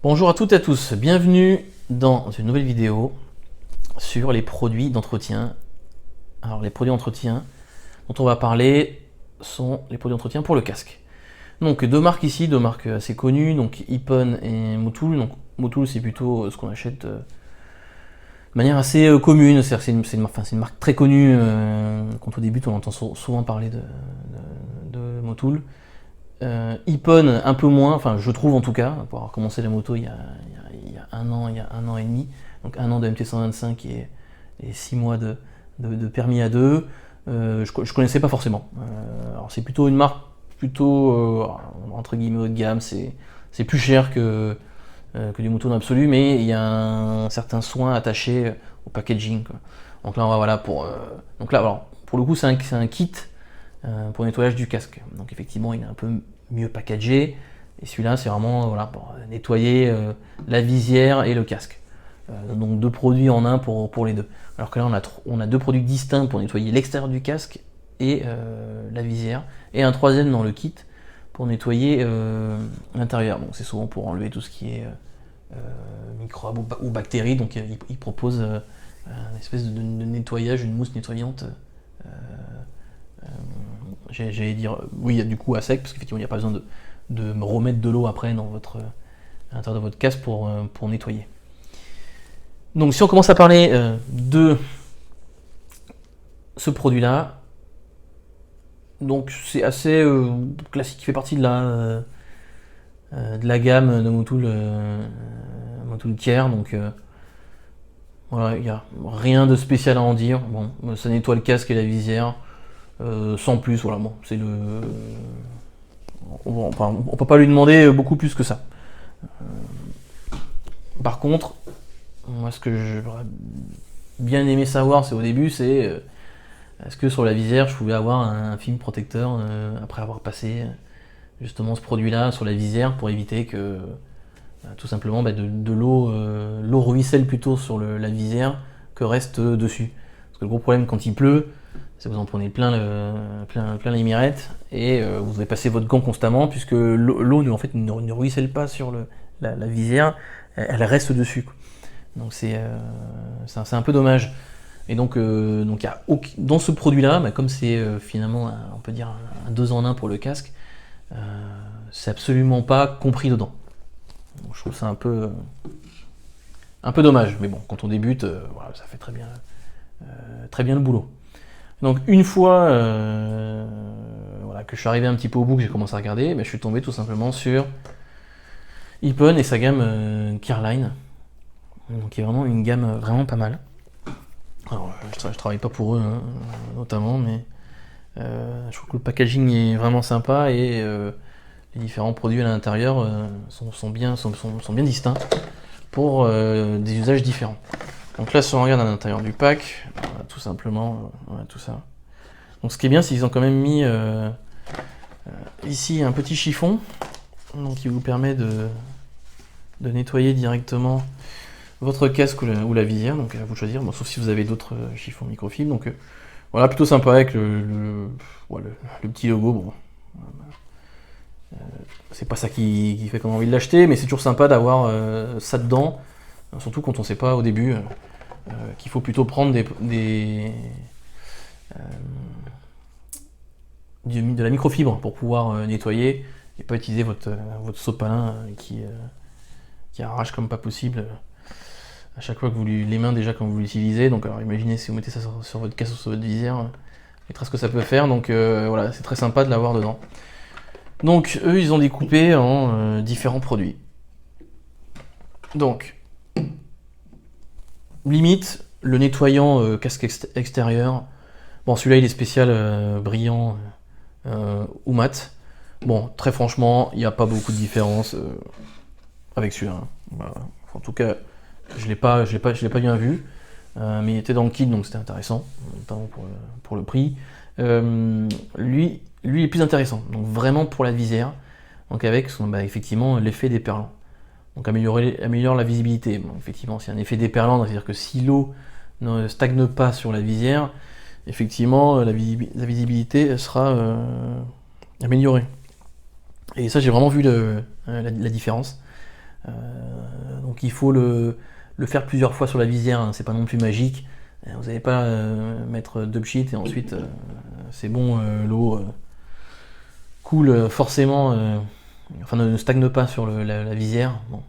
Bonjour à toutes et à tous, bienvenue dans une nouvelle vidéo sur les produits d'entretien. Alors les produits d'entretien dont on va parler sont les produits d'entretien pour le casque. Donc deux marques ici, deux marques assez connues, donc Ipon et Motul. Donc Motul c'est plutôt ce qu'on achète de manière assez commune, c'est-à-dire c'est une marque très connue. Quand on débute on entend souvent parler de Motul. Ipon un peu moins, enfin je trouve en tout cas, pour avoir commencé la moto il y a un an et demi, donc un an de MT125 et 6 mois de permis A2, je connaissais pas forcément. Alors c'est plutôt une marque plutôt entre guillemets haut de gamme, c'est plus cher que du moto dans l'absolu, mais il y a un certain soin attaché au packaging, quoi. Donc là on va voilà donc là alors, pour le coup c'est un kit pour nettoyage du casque. Donc effectivement, il est un peu mieux packagé. Et celui-là, c'est vraiment voilà, pour nettoyer la visière et le casque. Donc deux produits en un pour les deux. Alors que là, on a deux produits distincts pour nettoyer l'extérieur du casque et la visière. Et un troisième dans le kit pour nettoyer l'intérieur. Donc c'est souvent pour enlever tout ce qui est microbes ou bactéries. Donc il propose une espèce de nettoyage, une mousse nettoyante. J'allais dire oui du coup à sec parce qu'effectivement il n'y a pas besoin de me remettre de l'eau après à l'intérieur de votre casque pour nettoyer. Donc si on commence à parler de ce produit là, donc c'est assez classique, il fait partie de la gamme de Motul Care, donc voilà, il n'y a rien de spécial à en dire. Bon, ça nettoie le casque et la visière. Sans plus, voilà, bon, c'est le. On peut pas lui demander beaucoup plus que ça. Par contre, moi, ce que j'aurais bien aimé savoir, c'est au début, c'est est-ce que sur la visière, je pouvais avoir un film protecteur après avoir passé justement ce produit-là sur la visière pour éviter que tout simplement de l'eau ruisselle plutôt sur la visière que reste dessus. Parce que le gros problème quand il pleut, c'est que vous en prenez plein les mirettes et vous devez passer votre gant constamment puisque l'eau en fait ne ruisselle pas sur la visière, elle reste dessus, quoi. Donc c'est un peu dommage. Et donc dans ce produit-là, comme c'est finalement on peut dire un 2 en 1 pour le casque, c'est absolument pas compris dedans. Donc, je trouve ça un peu dommage, mais bon, quand on débute, voilà, ça fait très bien le boulot. Donc une fois voilà, que je suis arrivé un petit peu au bout, que j'ai commencé à regarder, je suis tombé tout simplement sur Ipon et sa gamme Careline, donc qui est vraiment une gamme vraiment pas mal. Alors je travaille pas pour eux hein, notamment, mais je trouve que le packaging est vraiment sympa et les différents produits à l'intérieur sont bien distincts pour des usages différents. Donc là si on regarde à l'intérieur du pack, tout simplement, tout ça. Donc ce qui est bien, c'est qu'ils ont quand même mis ici un petit chiffon, donc qui vous permet de nettoyer directement votre casque ou la visière, donc à vous de choisir, bon, sauf si vous avez d'autres chiffons microfibres. Donc voilà, plutôt sympa avec le petit logo. Bon, c'est pas ça qui fait qu'on a envie de l'acheter, mais c'est toujours sympa d'avoir ça dedans, surtout quand on sait pas au début qu'il faut plutôt prendre de la microfibre pour pouvoir nettoyer et pas utiliser votre sopalin qui arrache comme pas possible à chaque fois que les mains déjà quand vous l'utilisez. Donc alors imaginez si vous mettez ça sur votre casque ou sur votre visière, les traces que ça peut faire. Donc voilà, c'est très sympa de l'avoir dedans. Donc eux ils ont découpé en différents produits. Donc limite le nettoyant casque extérieur. Bon celui-là il est spécial brillant ou mat. Bon très franchement il n'y a pas beaucoup de différence avec celui-là. Voilà. En tout cas je l'ai pas bien vu, mais il était dans le kit donc c'était intéressant, notamment pour le prix. Lui est plus intéressant, donc vraiment pour la visière, donc avec effectivement l'effet déperlant. Donc améliore la visibilité. Bon, effectivement, c'est un effet déperlant, c'est-à-dire que si l'eau ne stagne pas sur la visière, effectivement la visibilité sera améliorée. Et ça j'ai vraiment vu la différence. Donc il faut le faire plusieurs fois sur la visière, hein, c'est pas non plus magique. Vous n'allez pas mettre deux pchits et ensuite c'est bon, l'eau coule forcément, enfin ne stagne pas sur la visière. Bon,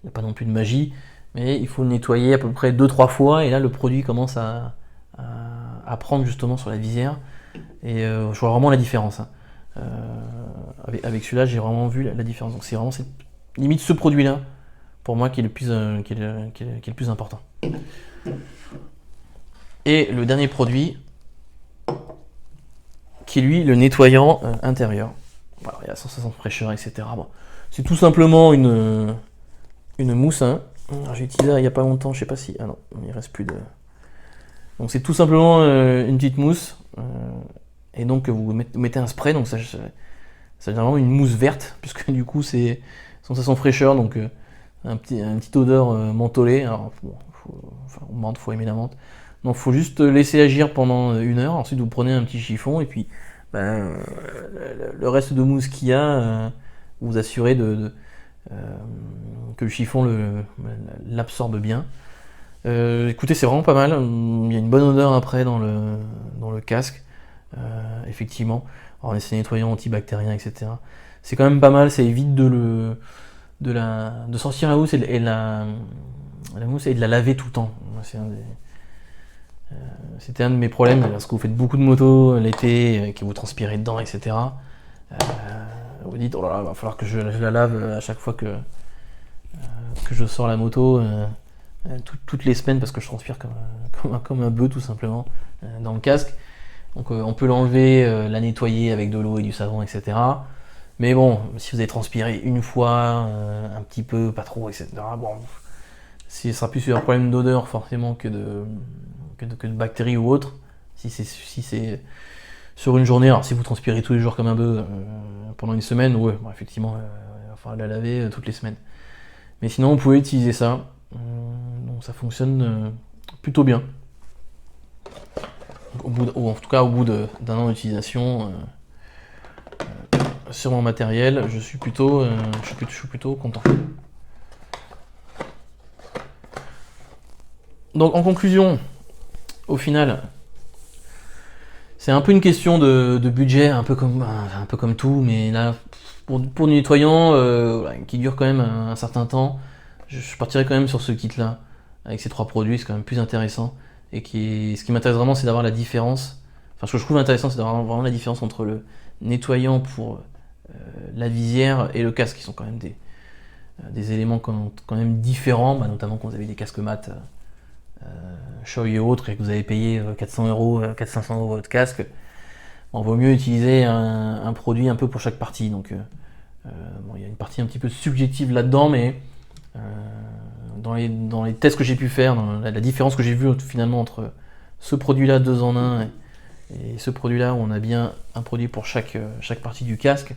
il n'y a pas non plus de magie, mais il faut le nettoyer à peu près 2-3 fois et là le produit commence à prendre justement sur la visière et je vois vraiment la différence. Hein. Avec celui-là, j'ai vraiment vu la différence. Donc c'est vraiment limite ce produit-là pour moi qui est le plus important. Et le dernier produit, qui est lui le nettoyant intérieur. Voilà, il y a la sensation de fraîcheur, etc. Bon, c'est tout simplement une mousse. Hein. J'ai utilisé il n'y a pas longtemps, je sais pas si. Ah non, il reste plus de. Donc c'est tout simplement une petite mousse. Et donc vous mettez un spray, donc ça devient vraiment une mousse verte, puisque du coup c'est sensation fraîcheur, donc un petit odeur mentholée. Alors bon, menthe, faut aimer la menthe. Donc faut juste laisser agir pendant 1 heure, ensuite vous prenez un petit chiffon et puis le reste de mousse qu'il y a, vous assurez que le chiffon l'absorbe bien. Écoutez, c'est vraiment pas mal, il y a une bonne odeur après dans le casque, effectivement. Alors c'est nettoyant antibactérien, etc. C'est quand même pas mal, ça évite de sortir la mousse et la mousse et de la laver tout le temps. C'était un de mes problèmes lorsque vous faites beaucoup de motos l'été, que vous transpirez dedans, etc. Vous dites, oh là là, il va falloir que je la lave à chaque fois que je sors la moto, toutes les semaines, parce que je transpire comme un bœuf tout simplement dans le casque. Donc on peut l'enlever, la nettoyer avec de l'eau et du savon, etc. Mais bon, si vous avez transpiré une fois, un petit peu, pas trop, etc. Bon, ce sera plus sur un problème d'odeur forcément que de bactéries ou autre. Si c'est sur une journée, alors si vous transpirez tous les jours comme un bœuf pendant une semaine, ouais, bon, effectivement, il va falloir la laver toutes les semaines. Mais sinon, vous pouvez utiliser ça. Donc ça fonctionne plutôt bien. Ou en tout cas, au bout d'un an d'utilisation sur mon matériel, je suis plutôt content. Donc en conclusion, au final, c'est un peu une question de budget, un peu comme tout, mais là, pour du nettoyant qui dure quand même un certain temps, je partirais quand même sur ce kit-là, avec ces 3 produits, c'est quand même plus intéressant. Et ce qui m'intéresse vraiment, c'est d'avoir la différence. Enfin, ce que je trouve intéressant, c'est d'avoir vraiment la différence entre le nettoyant pour la visière et le casque, qui sont quand même des éléments quand même différents, notamment quand vous avez des casques mat Shoei et autres, et que vous avez payé 400 €, 400-500 € votre casque. Bon, vaut mieux utiliser un produit un peu pour chaque partie. Donc, il y a une partie un petit peu subjective là-dedans, mais dans les tests que j'ai pu faire, dans la différence que j'ai vue finalement entre ce produit-là 2 en 1 et ce produit-là où on a bien un produit pour chaque partie du casque,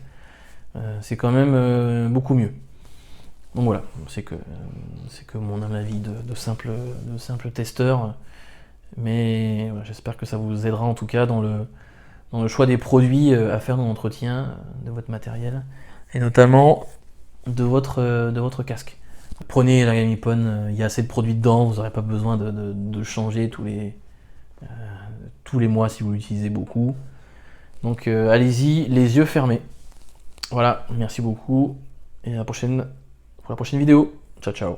c'est quand même beaucoup mieux. Donc voilà, c'est que mon avis de simple testeur, mais voilà, j'espère que ça vous aidera en tout cas dans le choix des produits à faire dans l'entretien de votre matériel et notamment de votre casque. Prenez la gamme Nippon, il y a assez de produits dedans, vous n'aurez pas besoin de changer tous les mois si vous l'utilisez beaucoup. Donc allez-y, les yeux fermés. Voilà, merci beaucoup et à la prochaine pour la prochaine vidéo. Ciao ciao.